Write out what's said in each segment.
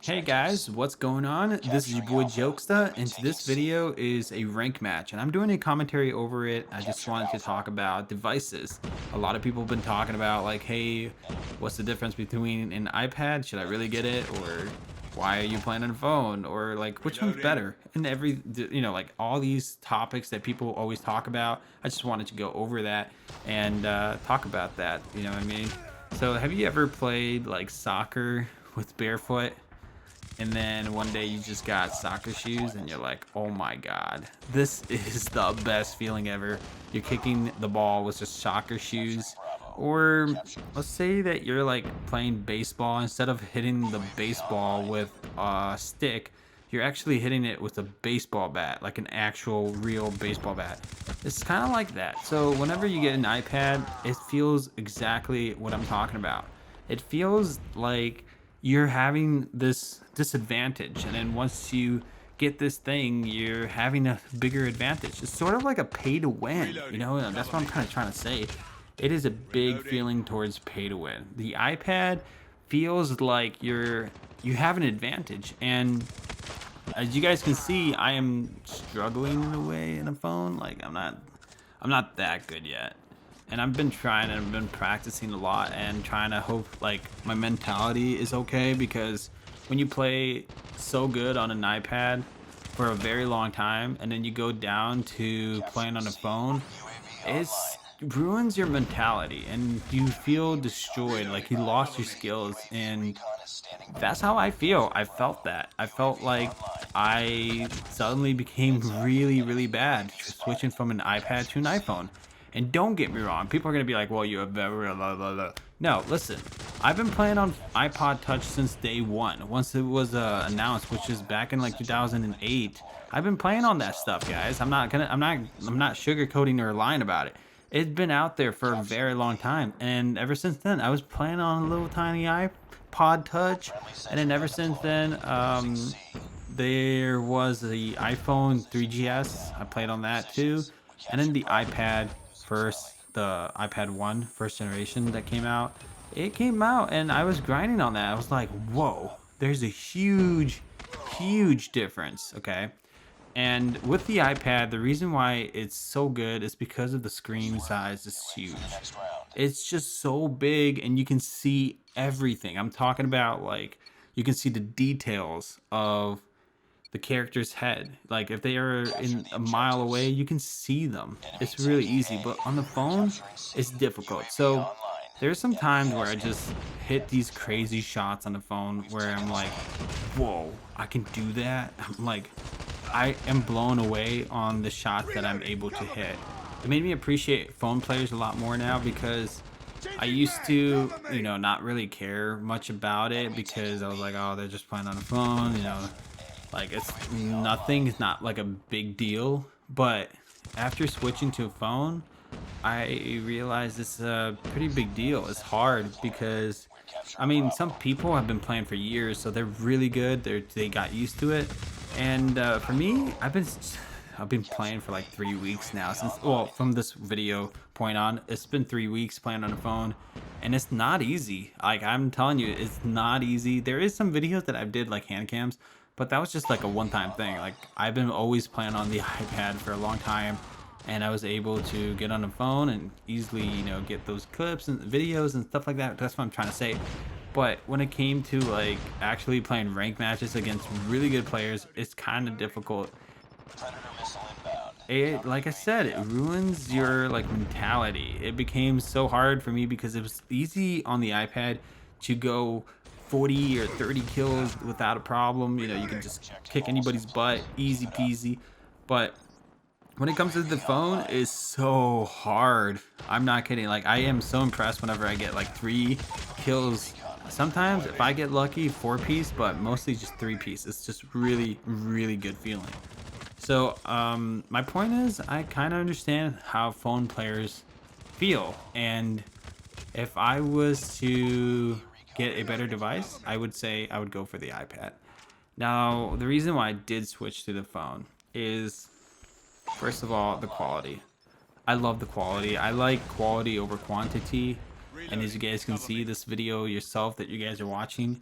Hey guys, what's going on? This is your boy Jokesta, and this video is a rank match, and I'm doing a commentary over it. I just wanted to talk about devices. A lot of people have been talking about like, hey, what's the difference between an iPad? Should I really get it? Or why are you playing on a phone? Or like, which one's better? And like all these topics that people always talk about. I just wanted to go over that and talk about that. You know what I mean? So have you ever played like soccer with barefoot? And then one day you just got soccer shoes and you're like, oh my god, this is the best feeling ever. You're kicking the ball with just soccer shoes. Or let's say that you're like playing baseball. Instead of hitting the baseball with a stick, you're actually hitting it with a baseball bat, like an actual real baseball bat. It's kind of like that. So whenever you get an iPad, it feels exactly what I'm talking about. It feels like you're having this disadvantage, and then once you get this thing, you're having a bigger advantage. It's sort of like a pay to win, you know, and that's what I'm kind of trying to say. It is a big feeling towards pay to win. The iPad feels like you have an advantage, and as you guys can see, I am struggling in a way in a phone. Like I'm not that good yet. And I've been trying and I've been practicing a lot and trying to hope like my mentality is okay, because when you play so good on an iPad for a very long time and then you go down to playing on a phone, it's ruins your mentality and you feel destroyed, like you lost your skills. And that's how I feel. I felt that. I felt like I suddenly became really, really bad switching from an iPad to an iPhone. And don't get me wrong, people are gonna be like, "Well, you have very blah, blah, blah." No, listen, I've been playing on iPod Touch since day one. Once it was announced, which is back in like 2008. I've been playing on that stuff, guys. I'm not sugarcoating or lying about it. It's been out there for a very long time, and ever since then, I was playing on a little tiny iPod Touch, and then ever since then, there was the iPhone 3GS. I played on that too, and then the iPad first, the iPad 1 first generation that came out. It came out, and I was grinding on that. I was like, whoa, there's a huge, huge difference. Okay. And with the iPad, the reason why it's so good is because of the screen size is huge. It's just so big and you can see everything. I'm talking about like you can see the details of the character's head. Like if they are in a mile away, you can see them. It's really easy, but on the phone, it's difficult. So there's some times where I just hit these crazy shots on the phone where I'm like, whoa, I can do that. I'm like, I am blown away on the shots that I'm able to hit. It made me appreciate phone players a lot more now, because I used to, not really care much about it because I was like, oh, they're just playing on a phone, like it's nothing, it's not like a big deal. But after switching to a phone, I realized it's a pretty big deal. It's hard because I mean, some people have been playing for years, so they're really good. They got used to it, and for me, I've been playing for like 3 weeks now. Since, well, from this video point on, it's been 3 weeks playing on the phone, and it's not easy. Like I'm telling you, it's not easy. There is some videos that I did like hand cams, but that was just like a one-time thing. Like I've been always playing on the iPad for a long time, and I was able to get on the phone and easily, get those clips and videos and stuff like that. That's what I'm trying to say. But when it came to like actually playing rank matches against really good players, it's kind of difficult. It, like I said, it ruins your like mentality. It became so hard for me because it was easy on the iPad to go 40 or 30 kills without a problem. You can just kick anybody's butt, easy peasy. But when it comes to the phone, it's so hard. I'm not kidding. Like I am so impressed whenever I get like 3 kills. Sometimes if I get lucky, 4 piece, but mostly just 3 piece. It's just really, really good feeling. So my point is, I kind of understand how phone players feel, and if I was to get a better device, I would say I would go for the iPad. Now, the reason why I did switch to the phone is, first of all, the quality. I love the quality. I like quality over quantity. And as you guys can see this video yourself that you guys are watching,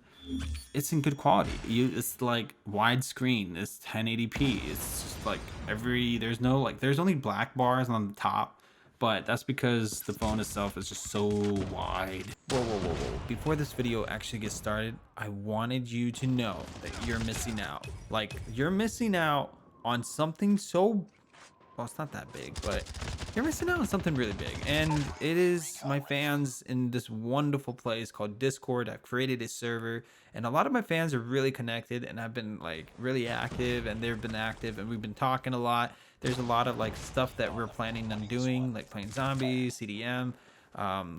it's in good quality. It's like widescrreen. It's 1080p. It's just like there's no like there's only black bars on the top, but that's because the phone itself is just so wide. Whoa, whoa, whoa, whoa! Before this video actually gets started, I wanted you to know that you're missing out. Like you're missing out on something so well, it's not that big, but you're missing out on something really big. And it is my fans in this wonderful place called Discord. I've created a server, and a lot of my fans are really connected, and I've been like really active, and they've been active, and we've been talking a lot. There's a lot of like stuff that we're planning on doing, like playing zombies, CDM,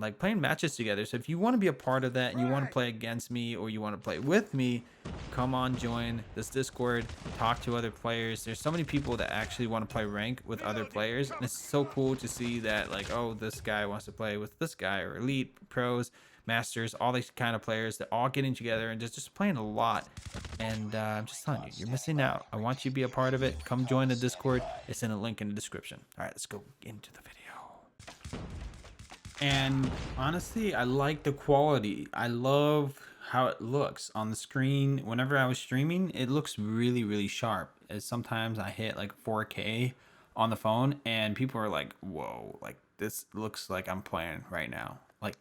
like playing matches together. So if you want to be a part of that and you want to play against me or you want to play with me, come on, join this Discord, talk to other players. There's so many people that actually want to play rank with other players, and it's so cool to see that, like, oh, this guy wants to play with this guy, or elite, pros, masters, all these kind of players that all getting together and just playing a lot. And I'm just telling you, you're missing out. I want you to be a part of it. Come join the Discord. It's in a link in the description. All right, let's go into the video. And honestly, I like the quality. I love how it looks on the screen. Whenever I was streaming, it looks really, really sharp. As sometimes I hit like 4K on the phone, and people are like, whoa, like this looks like I'm playing right now, like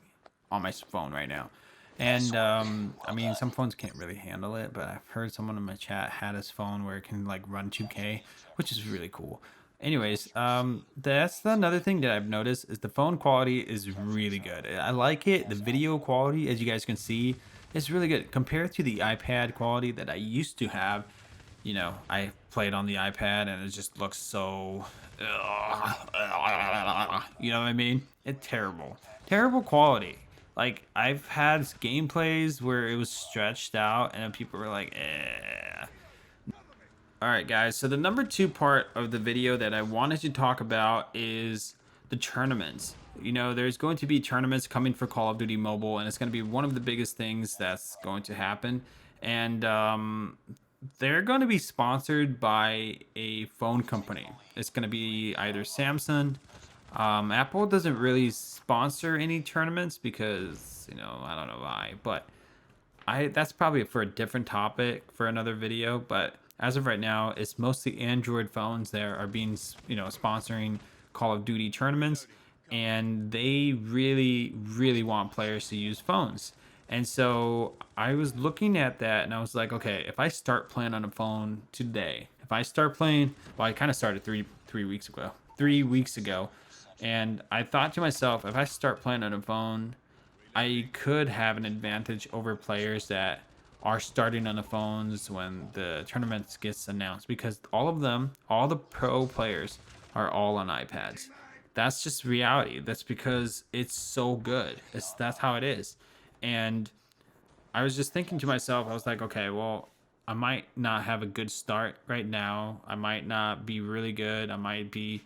on my phone right now. And I mean, some phones can't really handle it, but I've heard someone in my chat had his phone where it can like run 2K, which is really cool. Anyways, that's another thing that I've noticed is the phone quality is really good. I like it. The video quality, as you guys can see, is really good compared to the iPad quality that I used to have. You know, I played on the iPad and it just looks so, you know what I mean? It's terrible, terrible quality. Like I've had gameplays where it was stretched out and people were like, eh. All right, guys. So the number 2 part of the video that I wanted to talk about is the tournaments. You know, there's going to be tournaments coming for Call of Duty Mobile, and it's going to be one of the biggest things that's going to happen. And they're going to be sponsored by a phone company. It's going to be either Samsung. Apple doesn't really sponsor any tournaments because, you know, I don't know why, but that's probably for a different topic for another video. But as of right now, it's mostly Android phones that are being, you know, sponsoring Call of Duty tournaments, and they really, really want players to use phones. And so I was looking at that and I was like, okay, if I start playing on a phone today, if I start playing, well, I kind of started three weeks ago, 3 weeks ago, and I thought to myself, if I start playing on a phone, I could have an advantage over players that are starting on the phones when the tournaments gets announced, because all of them, all the pro players are all on iPads. That's just reality. That's because it's so good. That's how it is. And I was just thinking to myself, I was like, okay, well, I might not have a good start right now. I might not be really good. I might be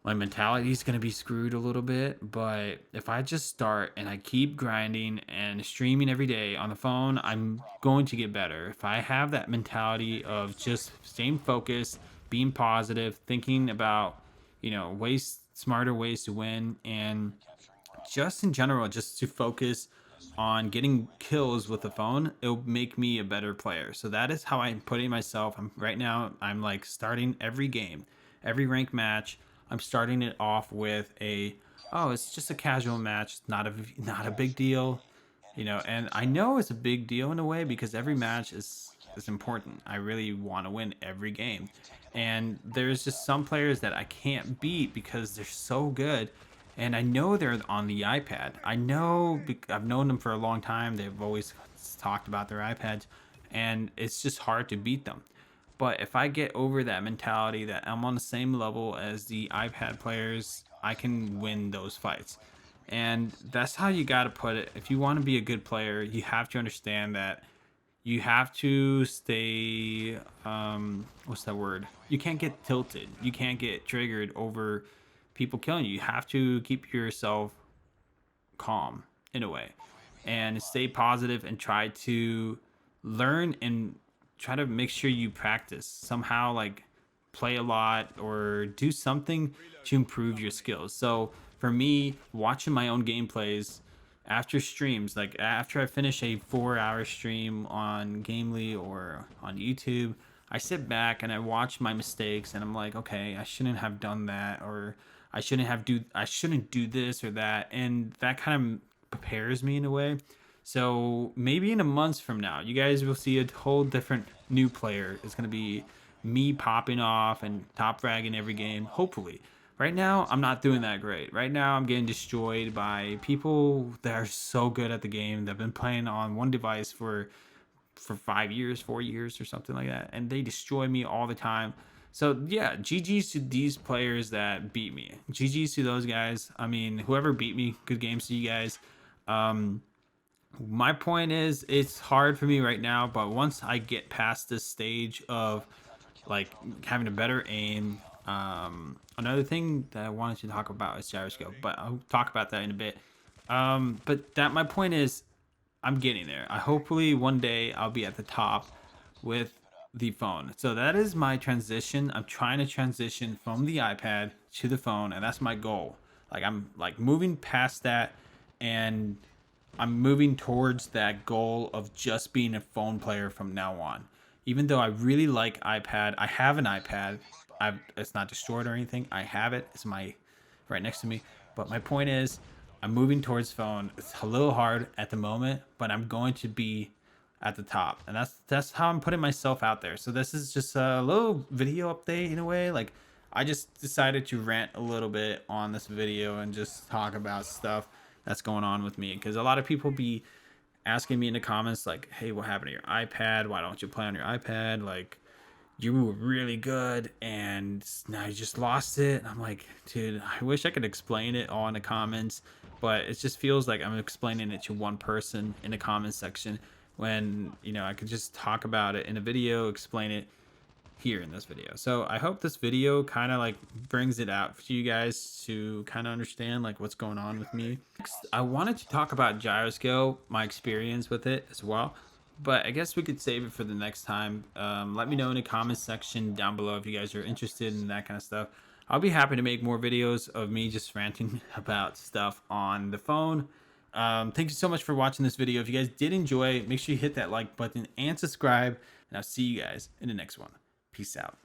my mentality is going to be screwed a little bit, but if I just start and I keep grinding and streaming every day on the phone, I'm going to get better. If I have that mentality of just staying focused, being positive, thinking about, you know, smarter ways to win, and just in general, just to focus on getting kills with the phone, it'll make me a better player. So that is how I'm putting myself. Right now, I'm like starting every game, every rank match. I'm starting it off with oh, it's just a casual match. It's not a big deal, you know. And I know it's a big deal in a way because every match is important. I really want to win every game, and there's just some players that I can't beat because they're so good. And I know they're on the iPad. I know, I've known them for a long time. They've always talked about their iPads, and it's just hard to beat them. But if I get over that mentality that I'm on the same level as the iPad players, I can win those fights. And that's how you got to put it. If you want to be a good player, you have to understand that you have to stay, what's that word? You can't get tilted. You can't get triggered over people killing you. You have to keep yourself calm in a way and stay positive and try to learn and try to make sure you practice somehow, like play a lot or do something to improve your skills. So for me, watching my own gameplays after streams, like after I finish a 4-hour stream on Gamely or on YouTube, I sit back and I watch my mistakes and I'm like, okay, I shouldn't have done that, or I shouldn't do this or that, and that kind of prepares me in a way. So maybe in a month from now, you guys will see a whole different new player. It's gonna be me popping off and top fragging every game, hopefully. Right now, I'm not doing that great. Right now, I'm getting destroyed by people that are so good at the game. They've been playing on one device for 5 years, 4 years, or something like that, and they destroy me all the time. So yeah, GG's to these players that beat me. GG's to those guys. I mean, whoever beat me, good games to you guys. Um, my point is, it's hard for me right now, but once I get past this stage of like having a better aim, another thing that I wanted to talk about is gyroscope, but I'll talk about that in a bit. But that my point is, I'm getting there. I hopefully one day I'll be at the top with the phone. So that is my transition. I'm trying to transition from the iPad to the phone, and that's my goal. Like I'm like moving past that, and I'm moving towards that goal of just being a phone player from now on. Even though I really like iPad, I have an iPad. It's not destroyed or anything. I have it. It's my right next to me. But my point is, I'm moving towards phone. It's a little hard at the moment, but I'm going to be at the top, and that's how I'm putting myself out there. So this is just a little video update in a way. Like I just decided to rant a little bit on this video and just talk about stuff that's going on with me, because a lot of people be asking me in the comments like, hey, what happened to your iPad? Why don't you play on your iPad? Like, you were really good and now you just lost it. And I'm like, dude, I wish I could explain it all in the comments, but it just feels like I'm explaining it to one person in the comments section, when I could just talk about it in a video, explain it here in this video. So I hope this video kind of like brings it out for you guys to kind of understand like what's going on with me. Next, I wanted to talk about gyroscope, my experience with it as well, but I guess we could save it for the next time. Let me know in the comments section down below if you guys are interested in that kind of stuff. I'll be happy to make more videos of me just ranting about stuff on the phone. Thank you so much for watching this video. If you guys did enjoy, make sure you hit that like button and subscribe, and I'll see you guys in the next one. Peace out.